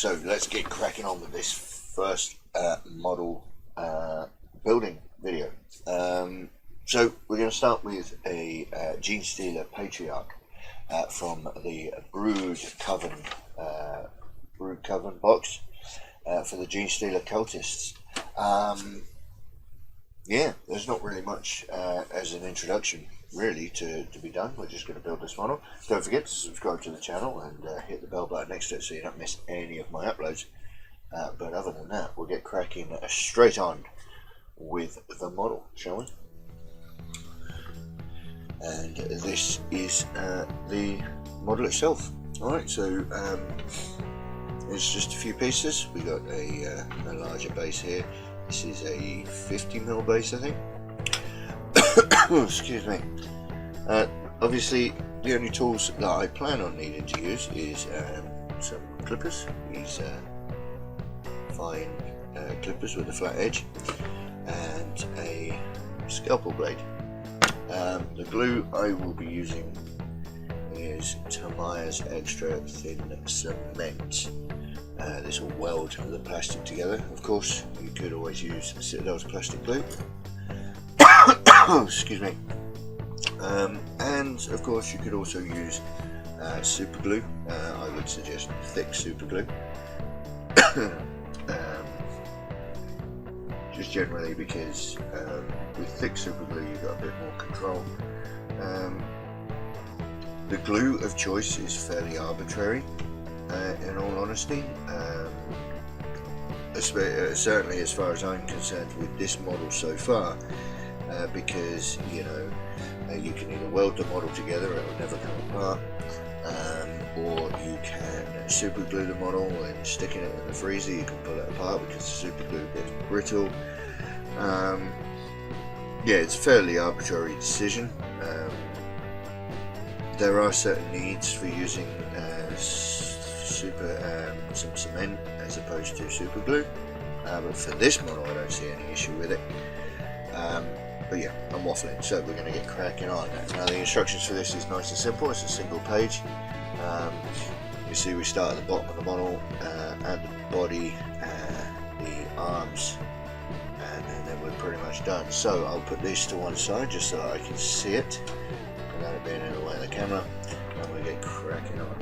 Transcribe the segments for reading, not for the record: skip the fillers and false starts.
so let's get cracking on with this first model building video. So we're going to start with a Genestealer Patriarch from the Brood Coven box for the Genestealer Cultists. Yeah, there's not really much as an introduction really to be done. We're just going to build this model. Don't forget to subscribe to the channel and hit the bell button next to it so you don't miss any of my uploads. But other than that, we'll get cracking straight on with the model, shall we? And this is the model itself. Alright, so it's just a few pieces. We got a larger base here. This is a 50mm base, I think. Excuse me. Obviously, the only tools that I plan on needing to use is some clippers. These fine clippers with a flat edge, and a scalpel blade. The glue I will be using is Tamiya's Extra Thin Cement. This will weld the plastic together. Of course, you could always use Citadel's plastic glue. Excuse me. And of course, you could also use super glue. I would suggest thick super glue. Just generally because with thick super glue you've got a bit more control. The glue of choice is fairly arbitrary, in all honesty. Certainly as far as I'm concerned with this model so far, because you know you can either weld the model together, it will never come apart, or you can super glue the model and sticking it in the freezer you can pull it apart because the super glue gets brittle. Yeah, it's a fairly arbitrary decision. There are certain needs for using some cement as opposed to super glue, but for this model I don't see any issue with it. But yeah, I'm waffling, so we're going to get cracking on. Now the instructions for this is nice and simple. It's a single page. You see we start at the bottom of the model, at the body, the arms, and then we're pretty much done. So I'll put this to one side just so that I can see it without it being in the way of the camera, and we get cracking on.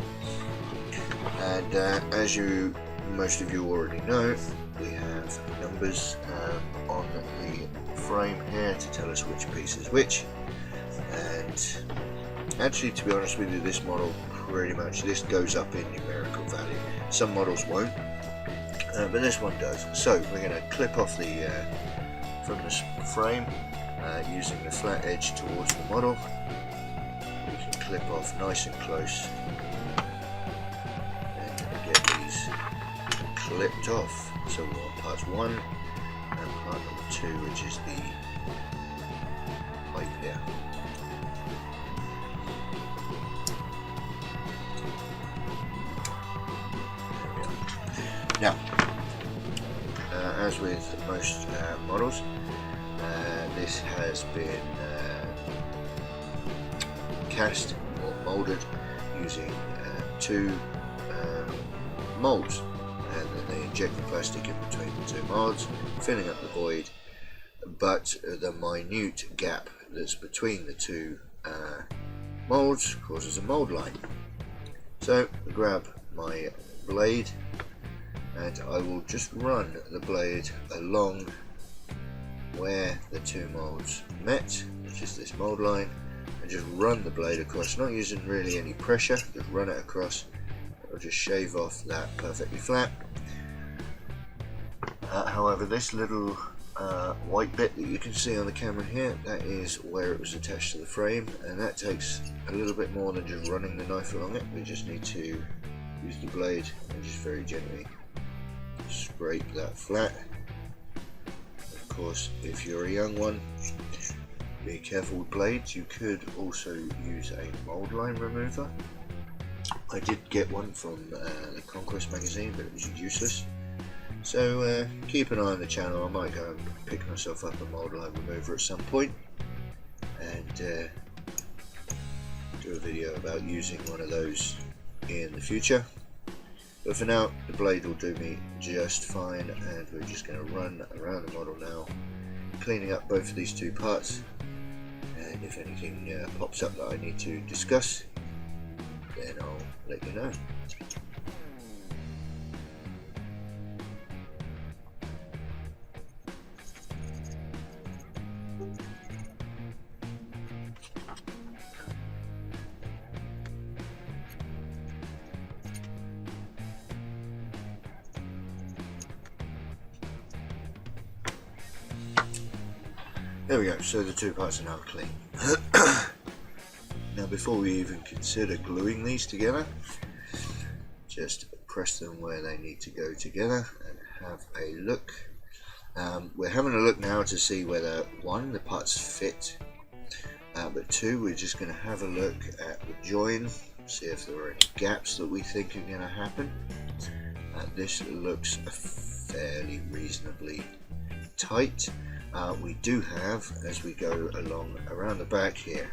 And as most of you already know, we have numbers on the frame here to tell us which piece is which. And actually, to be honest with you, this model pretty much goes up in numerical value. Some models won't, but this one does. So we're going to clip off from the frame using the flat edge towards the model. We can clip off nice and close and get these clipped off. So we've got part 1 and part number 2, which is the pipe here. Now, as with most models, this has been cast or moulded using 2 moulds, and then they inject the plastic in between the 2 moulds, filling up the void, but the minute gap that's between the 2 moulds causes a mould line. So I grab my blade and I will just run the blade along where the 2 moulds met, which is this mould line, and just run the blade across, not using really any pressure, just run it across. It'll just shave off that perfectly flat. However, this little white bit that you can see on the camera here, that is where it was attached to the frame, and that takes a little bit more than just running the knife along it. We just need to use the blade and just very gently scrape that flat. Of course, if you're a young one, be careful with blades. You could also use a mould line remover. I did get one from the Conquest magazine, but it was useless. So keep an eye on the channel. I might go and pick myself up a mould line remover at some point and do a video about using one of those in the future. But for now, the blade will do me just fine, and we're just going to run around the model now, cleaning up both of these two parts. And if anything pops up that I need to discuss, then I'll let you know. There we go, so the two parts are now clean. Now before we even consider gluing these together, just press them where they need to go together and have a look. We're having a look now to see whether, one, the parts fit, but two, we're just going to have a look at the join, see if there are any gaps that we think are going to happen. This looks fairly reasonably tight. We do have, as we go along around the back here,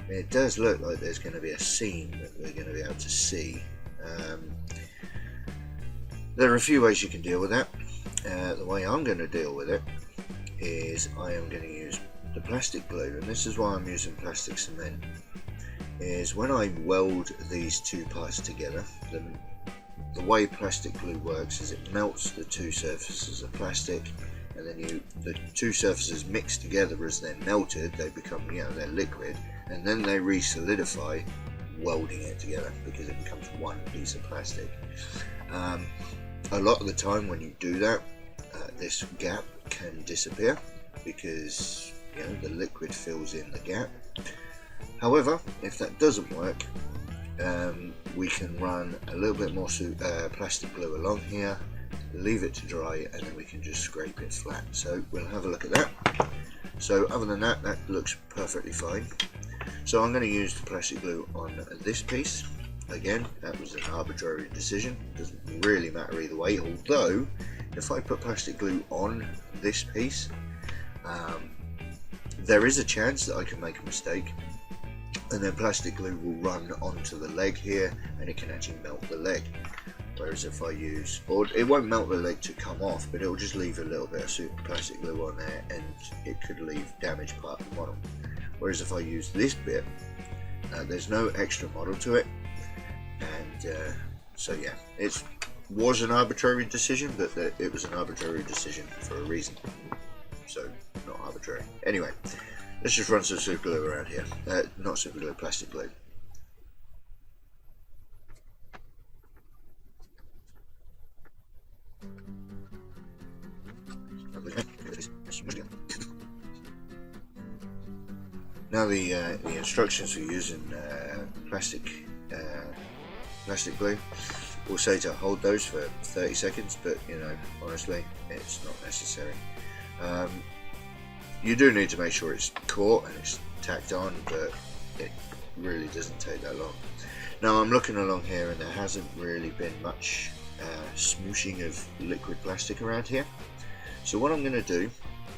it does look like there's going to be a seam that we're going to be able to see. There are a few ways you can deal with that. The way I'm going to deal with it is I am going to use the plastic glue, and this is why I'm using plastic cement, is when I weld these two parts together, the way plastic glue works is it melts the two surfaces of plastic, and then the two surfaces mix together as they're melted, they become, they're liquid, and then they re-solidify, welding it together because it becomes one piece of plastic. A lot of the time when you do that, this gap can disappear because the liquid fills in the gap. However, if that doesn't work, we can run a little bit more plastic glue along here, leave it to dry, and then we can just scrape it flat. So we'll have a look at that. So other than that, that looks perfectly fine. So I'm going to use the plastic glue on this piece. Again, that was an arbitrary decision, doesn't really matter either way, although if I put plastic glue on this piece, there is a chance that I can make a mistake, and then plastic glue will run onto the leg here and it can actually melt the leg. Whereas if I use, or it won't melt the leg to come off, but it will just leave a little bit of plastic glue on there, and it could leave damaged part of the model. Whereas if I use this bit, there's no extra model to it, and so yeah, it was an arbitrary decision, but it was an arbitrary decision for a reason, so not arbitrary. Anyway, let's just run some super glue around here, not super glue, plastic glue. Now the instructions for using plastic glue will say to hold those for 30 seconds, but honestly, it's not necessary. You do need to make sure it's caught and it's tacked on, but it really doesn't take that long. Now I'm looking along here and there hasn't really been much smooshing of liquid plastic around here. So what I'm going to do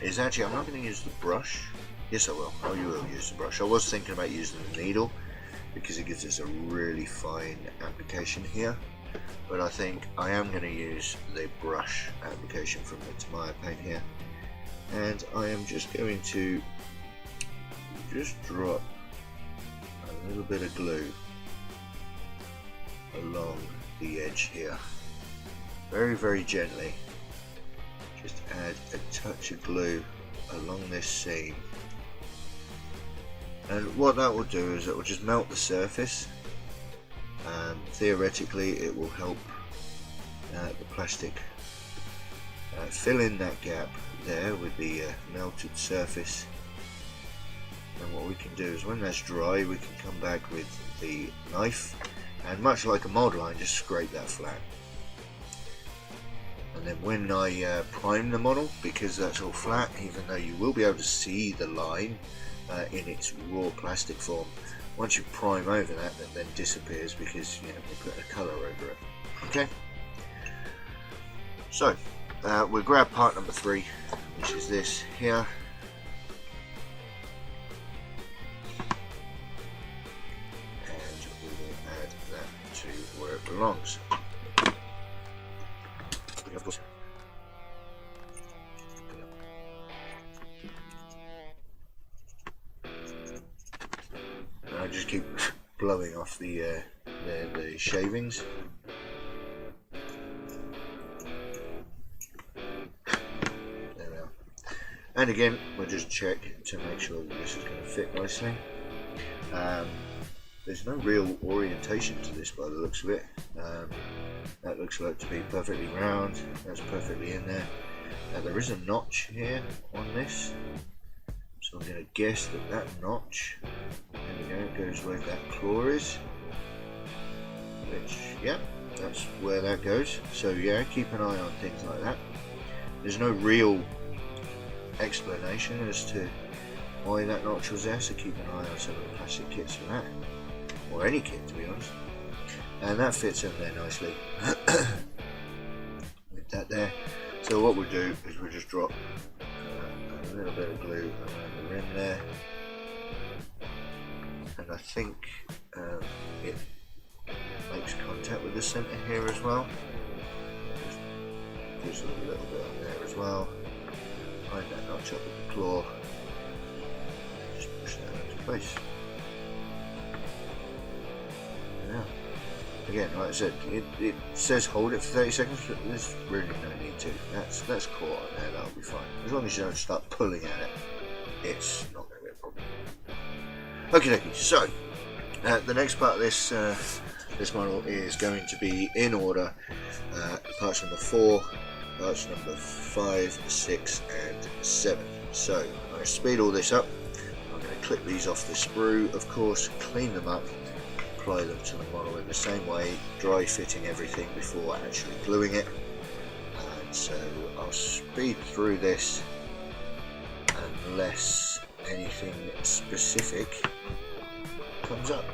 is, actually I'm not going to use the brush. Yes I will. Oh, you will use the brush. I was thinking about using the needle because it gives us a really fine application here, but I think I am going to use the brush application from the Tamiya paint here, and I am just going to just drop a little bit of glue along the edge here, very, very gently. Just add a touch of glue along this seam, and what that will do is it will just melt the surface. Theoretically it will help the plastic fill in that gap there with the melted surface, and what we can do is when that's dry we can come back with the knife and, much like a mold line, just scrape that flat. And then when I prime the model, because that's all flat, even though you will be able to see the line in its raw plastic form, once you prime over that, that then disappears because we put a colour over it. Okay, so we'll grab part number 3, which is this here, and we will add that to where it belongs. off the shavings. There we are. And again, we'll just check to make sure that this is going to fit nicely. There's no real orientation to this by the looks of it. That looks like to be perfectly round. That's perfectly in there. Now there is a notch here on this, so I'm going to guess that that notch, there we go, goes where that claw is. Which, yeah, that's where that goes. So yeah, keep an eye on things like that. There's no real explanation as to why that notch was there, so keep an eye on some of the plastic kits for that, or any kit to be honest. And that fits in there nicely with that there. So what we'll do is we'll just drop a little bit of glue around the rim there, and I think it makes contact with the centre here as well. Just a little bit on there as well. Line that notch up with the claw. Just push that into place. Yeah. Again, like I said, it says hold it for 30 seconds, but there's really no need to. That's caught on there, that'll be fine. As long as you don't start pulling at it, it's not going to be a problem. Okie dokie, so the next part of this this model is going to be in order. Parts number 4, parts number 5, 6 and 7. So I'm going to speed all this up. I'm going to clip these off the sprue, of course, clean them up, apply them to the model in the same way, dry fitting everything before actually gluing it. And so I'll speed through this unless anything specific comes up.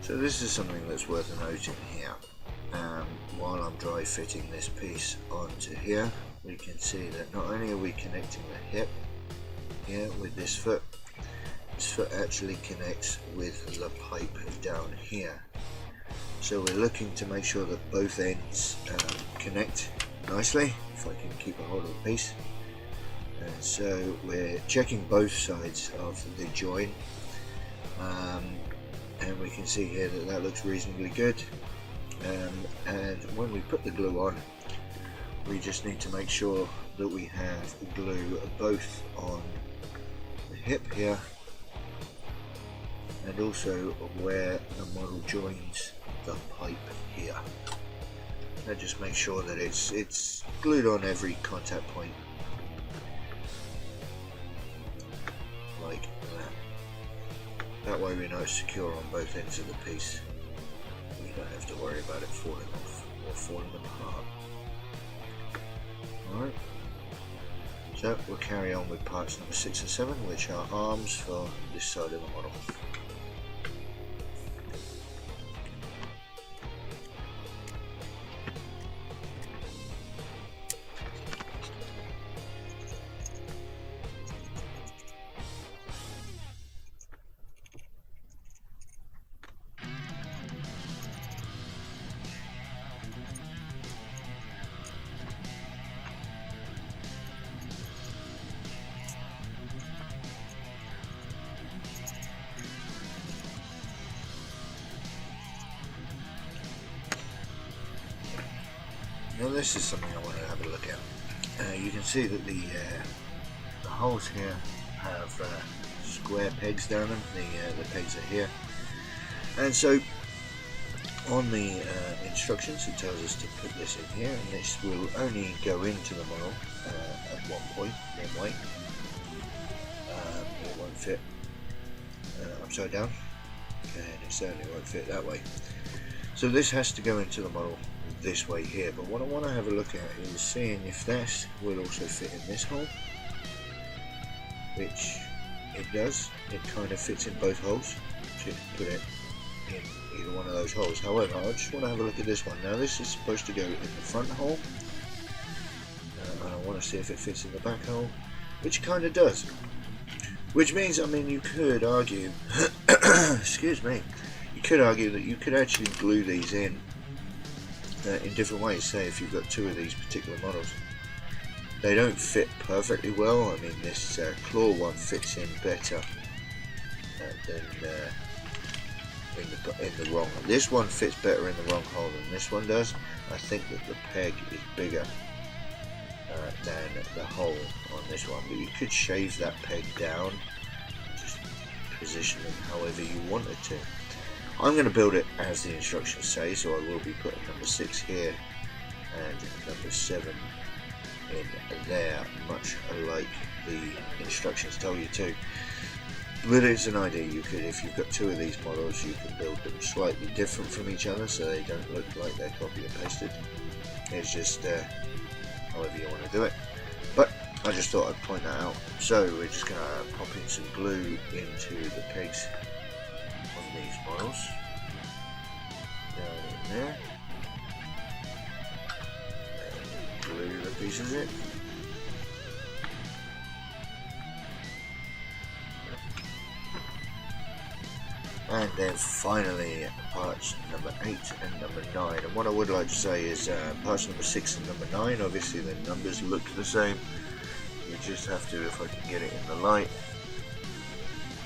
So this is something that's worth noting here. While I'm dry fitting this piece onto here, we can see that not only are we connecting the hip here with this foot actually connects with the pipe down here. So we're looking to make sure that both ends connect nicely, if I can keep a hold of the piece. And so we're checking both sides of the join. And we can see here that that looks reasonably good, and when we put the glue on, we just need to make sure that we have glue both on the hip here and also where the model joins the pipe here. And just make sure that it's glued on every contact point, like that. That way we know it's secure on both ends of the piece. We don't have to worry about it falling off or falling apart. Alright, so we'll carry on with parts number 6 and 7, which are arms for this side of the model. Now this is something I want to have a look at. You can see that the holes here have square pegs down them. The pegs are here, and so on the instructions it tells us to put this in here, and this will only go into the model at one point, one way. It won't fit upside down, and it certainly won't fit that way. So this has to go into the model this way here, but what I want to have a look at is seeing if that will also fit in this hole, which it does. It kind of fits in both holes. So you can put it in either one of those holes. However, I just want to have a look at this one. Now this is supposed to go in the front hole, and I want to see if it fits in the back hole, which kind of does. Which means, I mean, you could argue, excuse me, you could argue that you could actually glue these in different ways. Say if you've got two of these particular models, they don't fit perfectly well. I mean, this claw one fits in better than in the wrong. This one fits better in the wrong hole than this one does. I think that the peg is bigger than the hole on this one, but you could shave that peg down, just position them however you wanted to. I'm going to build it as the instructions say, so I will be putting number 6 here and number 7 in there, much like the instructions tell you to. But it's an idea. You could, if you've got two of these models, you can build them slightly different from each other so they don't look like they're copy and pasted. It's just however you want to do it. But I just thought I'd point that out. So we're just going to pop in some glue into the pegs on these models. Down in there. And glue the pieces in. And then finally parts number 8 and number 9. And what I would like to say is parts number 6 and number 9, obviously the numbers look the same. You just have to, if I can get it in the light,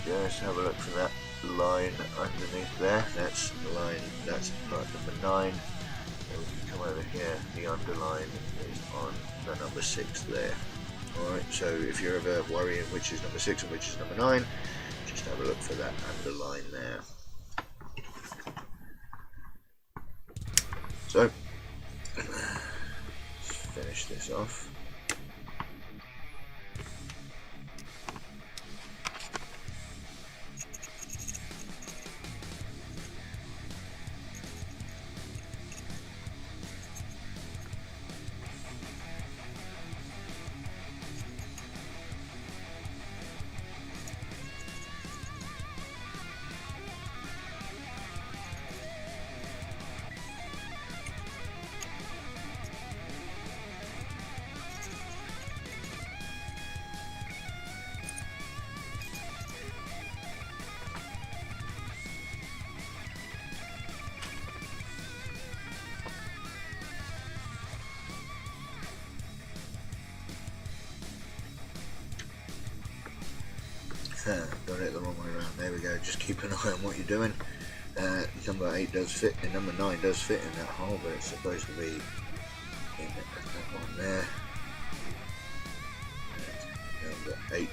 just have a look for that line underneath there. That's the line, that's part number 9. And we can come over here, the underline is on the number 6 there. Alright, so if you're ever worrying which is number 6 and which is number 9, just have a look for that underline there. So, let's finish this off. Got it the wrong way around. There we go. Just keep an eye on what you're doing. Number 8 does fit, and number 9 does fit in that hole, but it's supposed to be in that one there. And number 8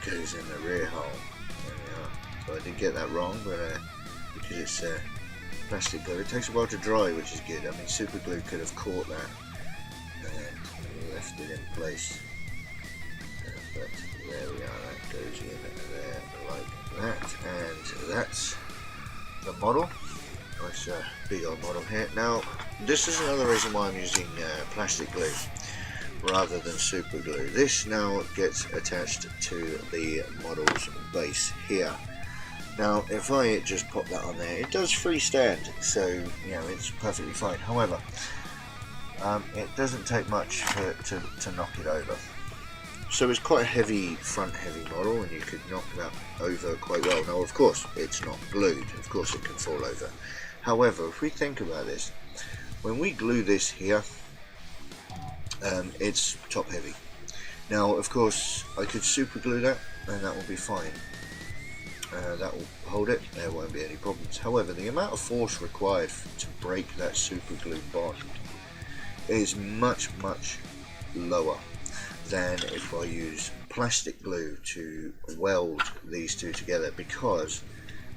goes in the rear hole. There we are. So I did get that wrong, but because it's plastic glue, it takes a while to dry, which is good. I mean, super glue could have caught that and left it in place. But there we are, that goes in there like that, and that's the model. Nice big old model here. Now, this is another reason why I'm using plastic glue rather than super glue. This now gets attached to the model's base here. Now, if I just pop that on there, it does freestand, so you know it's perfectly fine. However, it doesn't take much to knock it over. So it's quite a heavy, front heavy model, and you could knock that over quite well. Now of course it's not glued, of course it can fall over. However, if we think about this, when we glue this here, it's top heavy. Now of course I could super glue that and that will be fine. That will hold it, there won't be any problems. However, the amount of force required to break that super glue bond is much lower than if I use plastic glue to weld these two together, because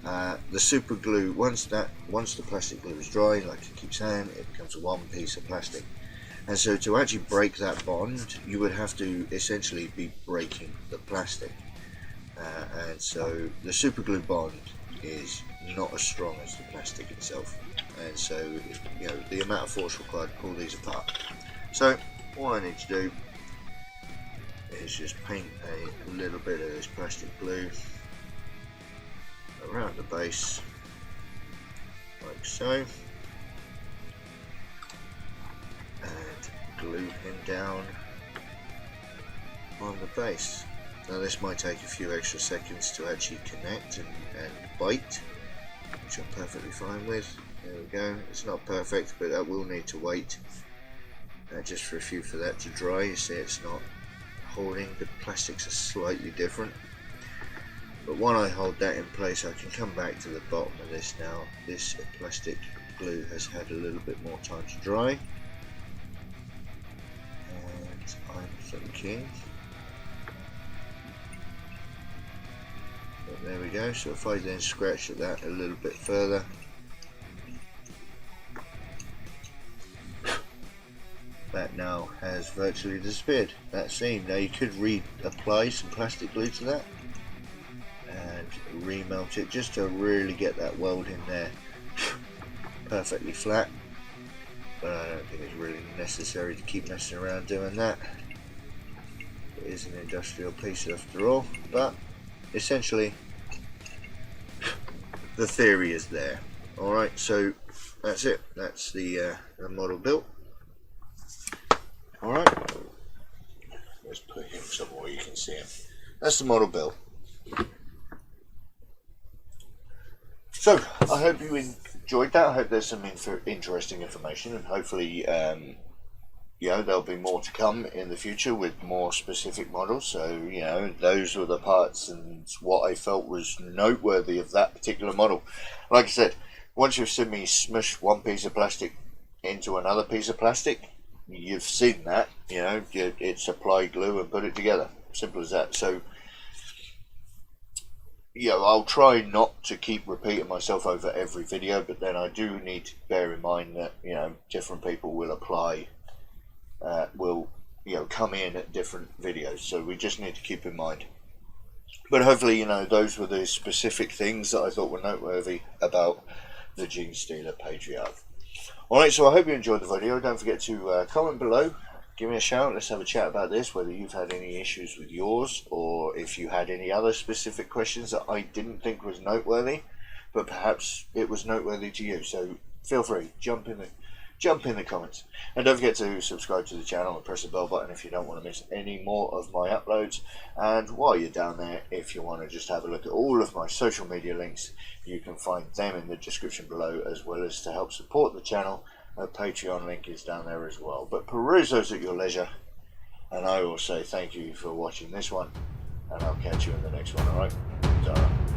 the super glue, once the plastic glue is dry, like I keep saying, it becomes one piece of plastic. And so to actually break that bond, you would have to essentially be breaking the plastic. And so the super glue bond is not as strong as the plastic itself. And so, you know, the amount of force required to pull these apart. So all I need to do is just paint a little bit of this plastic glue around the base, like so, and glue him down on the base. Now this might take a few extra seconds to actually connect and bite, which I'm perfectly fine with. There we go. It's not perfect, but that will need to wait just for a few for that to dry. You see it's not holding, the plastics are slightly different. But when I hold that in place, I can come back to the bottom of this now. This plastic glue has had a little bit more time to dry. And I'm thinking... But there we go. So if I then scratch at that a little bit further, that now has virtually disappeared, that seam. Now you could reapply some plastic glue to that and remelt it just to really get that weld in there perfectly flat, but I don't think it's really necessary to keep messing around doing that. It is an industrial piece after all, but essentially the theory is there. Alright, so that's it, that's the model built. Alright, let's put him somewhere you can see him. That's the model built. So, I hope you enjoyed that. I hope there's some interesting information, and hopefully you know, there'll be more to come in the future with more specific models. So, you know, those were the parts and what I felt was noteworthy of that particular model. Like I said, once you've seen me smush one piece of plastic into another piece of plastic, you've seen that, you know, it's apply glue and put it together. Simple as that. So, you know, I'll try not to keep repeating myself over every video, but then I do need to bear in mind that, you know, different people will apply, will, you know, come in at different videos. So we just need to keep in mind. But hopefully, you know, those were the specific things that I thought were noteworthy about the Genestealer Patriarch. Alright, so I hope you enjoyed the video. Don't forget to comment below, give me a shout, let's have a chat about this, whether you've had any issues with yours, or if you had any other specific questions that I didn't think was noteworthy, but perhaps it was noteworthy to you. So feel free, jump in the comments. And don't forget to subscribe to the channel and press the bell button if you don't want to miss any more of my uploads. And while you're down there, if you want to just have a look at all of my social media links, you can find them in the description below, as well as to help support the channel. A Patreon link is down there as well. But peruse those at your leisure, and I will say thank you for watching this one, and I'll catch you in the next one. Alright, ta-ra.